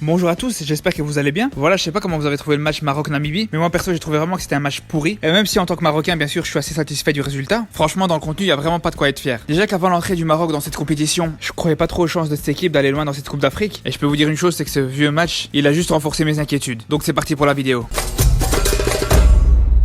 Bonjour à tous, j'espère que vous allez bien. Voilà, je sais pas comment vous avez trouvé le match Maroc-Namibie, mais moi perso j'ai trouvé vraiment que c'était un match pourri. Et même si en tant que Marocain, bien sûr, je suis assez satisfait du résultat, franchement dans le contenu, il y a vraiment pas de quoi être fier. Déjà qu'avant l'entrée du Maroc dans cette compétition, je croyais pas trop aux chances de cette équipe d'aller loin dans cette Coupe d'Afrique. Et je peux vous dire une chose, c'est que ce vieux match, il a juste renforcé mes inquiétudes. Donc c'est parti pour la vidéo.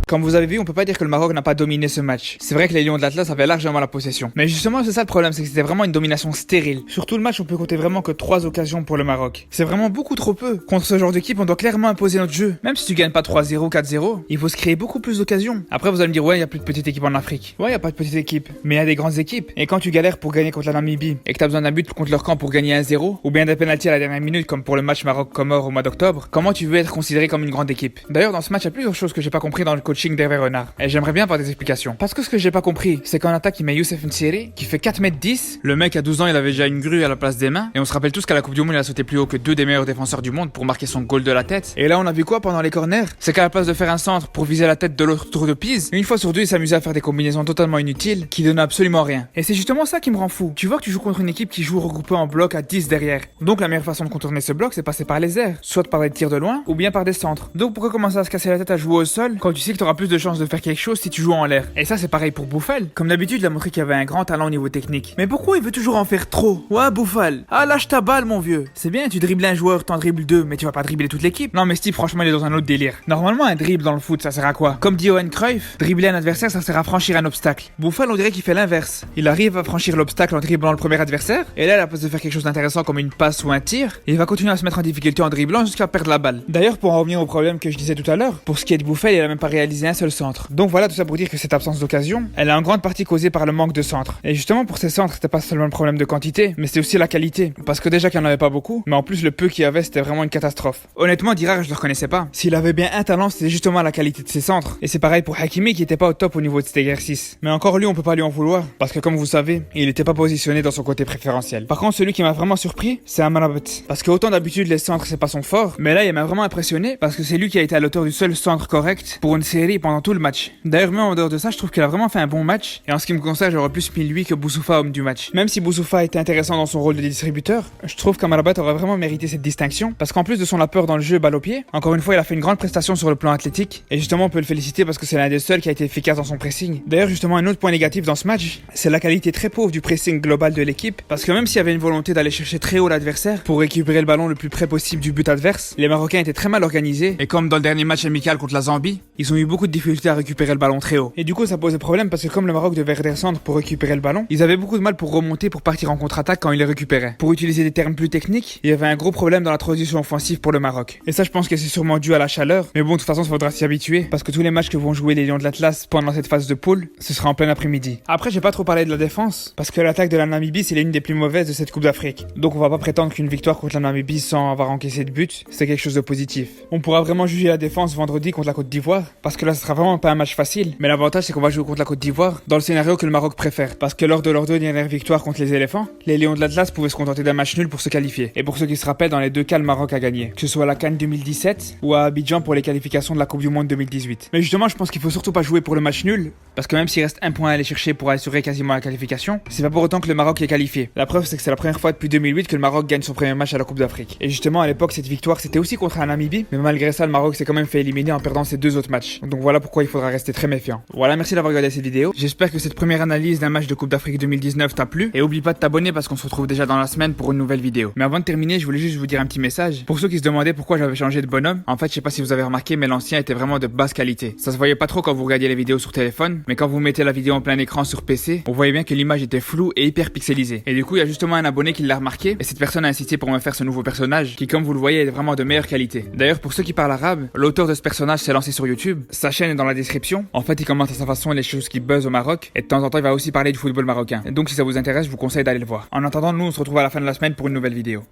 Comme vous avez vu, on peut pas dire que le Maroc n'a pas dominé ce match. C'est vrai que les Lions de l'Atlas avaient largement la possession. Mais justement, c'est ça le problème, c'est que c'était vraiment une domination stérile. Sur tout le match, on peut compter vraiment que 3 occasions pour le Maroc. C'est vraiment beaucoup trop peu. Contre ce genre d'équipe, on doit clairement imposer notre jeu. Même si tu gagnes pas 3-0, 4-0, il faut se créer beaucoup plus d'occasions. Après, vous allez me dire, ouais, il y a plus de petites équipes en Afrique. Ouais, il y a pas de petites équipes, mais il y a des grandes équipes. Et quand tu galères pour gagner contre la Namibie et que t'as besoin d'un but contre leur camp pour gagner 1-0, ou bien des pénaltys à la dernière minute comme pour le match Maroc-Comores au mois d'octobre, comment tu veux être considéré comme une grande équipe? D'ailleurs, dans ce match, il y a plusieurs choses que j'ai pas compris dans le coaching d'Hervé Renard. Et j'aimerais bien avoir des explications. Parce que ce que j'ai pas compris, c'est qu'en attaque, il met Youssef N'Siri, qui fait 4m10. Le mec, à 12 ans, il avait déjà une grue à la place des mains. Et on se rappelle tous qu'à la Coupe du Monde, il a sauté plus haut que 2 des meilleurs défenseurs du monde pour marquer son goal de la tête. Et là, on a vu quoi pendant les corners? C'est qu'à la place de faire un centre pour viser la tête de l'autre tour de Pise, une fois sur deux, il s'amusait à faire des combinaisons totalement inutiles, qui donnaient absolument rien. Et c'est justement ça qui me rend fou. Tu vois que tu joues contre une équipe qui joue regroupée en bloc à 10 derrière. Donc la meilleure façon de contourner ce bloc, c'est passer par les airs. Soit par des tirs de loin, ou bien par des centres. Donc pourquoi commencer à se casser la tête à jouer au sol, quand tu sais que t'auras plus de chances de faire quelque chose si tu joues en l'air? Et ça c'est pareil pour Bouffal. Comme d'habitude il a montré qu'il avait un grand talent au niveau technique. Mais pourquoi il veut toujours en faire trop? Ouais Bouffal, ah lâche ta balle mon vieux. C'est bien tu dribbles un joueur, t'en dribbles deux, mais tu vas pas dribbler toute l'équipe. Non mais Steve franchement il est dans un autre délire. Normalement un dribble dans le foot ça sert à quoi? Comme dit Johan Cruyff, dribbler un adversaire ça sert à franchir un obstacle. Bouffal on dirait qu'il fait l'inverse. Il arrive à franchir l'obstacle en dribblant le premier adversaire, et là à la place de faire quelque chose d'intéressant comme une passe ou un tir, il va continuer à se mettre en difficulté en dribblant jusqu'à perdre la balle. D'ailleurs pour en revenir au problème que je disais tout à l'heure, pour ce qui est de Bouffal il a même pas réalisé un seul centre. Donc voilà tout ça pour dire que cette absence d'occasion, elle est en grande partie causée par le manque de centres. Et justement pour ces centres, c'était pas seulement le problème de quantité, mais c'était aussi la qualité. Parce que déjà qu'il n'y en avait pas beaucoup, mais en plus le peu qu'il y avait, c'était vraiment une catastrophe. Honnêtement, Dirar, je le reconnaissais pas. S'il avait bien un talent, c'était justement la qualité de ses centres. Et c'est pareil pour Hakimi qui était pas au top au niveau de cet exercice. Mais encore lui, on peut pas lui en vouloir, parce que comme vous savez, il était pas positionné dans son côté préférentiel. Par contre, celui qui m'a vraiment surpris, c'est Amrabat. Parce que autant d'habitude, les centres, c'est pas son fort, mais là, il m'a vraiment impressionné, parce que c'est lui qui a été à l'auteur du seul centre correct pour une série pendant tout le match. D'ailleurs, même en dehors de ça, je trouve qu'il a vraiment fait un bon match. Et en ce qui me concerne, j'aurais plus mis lui que Boussoufa homme du match. Même si Boussoufa était intéressant dans son rôle de distributeur, je trouve qu'Amrabat aurait vraiment mérité cette distinction, parce qu'en plus de son apport dans le jeu balle au pied, encore une fois il a fait une grande prestation sur le plan athlétique, et justement on peut le féliciter parce que c'est l'un des seuls qui a été efficace dans son pressing. D'ailleurs justement un autre point négatif dans ce match, c'est la qualité très pauvre du pressing global de l'équipe, parce que même s'il y avait une volonté d'aller chercher très haut l'adversaire pour récupérer le ballon le plus près possible du but adverse, les Marocains étaient très mal organisés, et comme dans le dernier match amical contre la Zambie, ils ont eu beaucoup de difficultés à récupérer le ballon très haut. Et du coup ça posait problème parce que comme le Maroc devait redescendre pour récupérer le ballon, ils avaient beaucoup de mal pour remonter pour partir en contre-attaque quand ils les récupéraient. Pour utiliser des termes plus techniques, il y avait un gros problème dans la transition offensive pour le Maroc. Et ça je pense que c'est sûrement dû à la chaleur, mais bon de toute façon il faudra s'y habituer parce que tous les matchs que vont jouer les Lions de l'Atlas pendant cette phase de poule, ce sera en plein après-midi. Après j'ai pas trop parlé de la défense parce que l'attaque de la Namibie c'est l'une des plus mauvaises de cette Coupe d'Afrique. Donc on va pas prétendre qu'une victoire contre la Namibie sans avoir encaissé de but, c'est quelque chose de positif. On pourra vraiment juger la défense vendredi contre la Côte d'Ivoire parce que là ce sera vraiment pas un match facile, mais l'avantage c'est qu'on va jouer contre la Côte d'Ivoire dans le scénario que le Maroc préfère parce que lors de leurs 2 dernières victoires contre les éléphants, les Lions de l'Atlas pouvaient se contenter d'un match nul pour se qualifier. Et pour ceux qui se rappellent, dans les 2 cas le Maroc a gagné, que ce soit à la CAN 2017 ou à Abidjan pour les qualifications de la Coupe du Monde 2018. Mais justement je pense qu'il faut surtout pas jouer pour le match nul parce que même s'il reste un point à aller chercher pour assurer quasiment la qualification, c'est pas pour autant que le Maroc est qualifié. La preuve c'est que c'est la première fois depuis 2008 que le Maroc gagne son premier match à la Coupe d'Afrique. Et justement à l'époque cette victoire c'était aussi contre la Namibie, mais malgré ça le Maroc s'est quand même fait éliminer en perdant ses 2 autres matchs. Donc voilà pourquoi il faudra rester très méfiant. Voilà, merci d'avoir regardé cette vidéo. J'espère que cette première analyse d'un match de Coupe d'Afrique 2019 t'a plu et oublie pas de t'abonner parce qu'on se retrouve déjà dans la semaine pour une nouvelle vidéo. Mais avant de terminer, je voulais juste vous dire un petit message. Pour ceux qui se demandaient pourquoi j'avais changé de bonhomme, en fait je sais pas si vous avez remarqué mais l'ancien était vraiment de basse qualité. Ça se voyait pas trop quand vous regardiez les vidéos sur téléphone, mais quand vous mettez la vidéo en plein écran sur PC, on voyait bien que l'image était floue et hyper pixelisée. Et du coup il y a justement un abonné qui l'a remarqué et cette personne a insisté pour me faire ce nouveau personnage qui comme vous le voyez est vraiment de meilleure qualité. D'ailleurs pour ceux qui parlent arabe, l'auteur de ce personnage s'est lancé sur YouTube, sa chaîne est dans la description. En fait il commente à sa façon les choses qui buzzent au Maroc et de temps en temps il va aussi parler du football marocain. Et donc si ça vous intéresse, je vous conseille d'aller le voir. En attendant, nous on se retrouve à la fin de la semaine pour une nouvelle vidéo.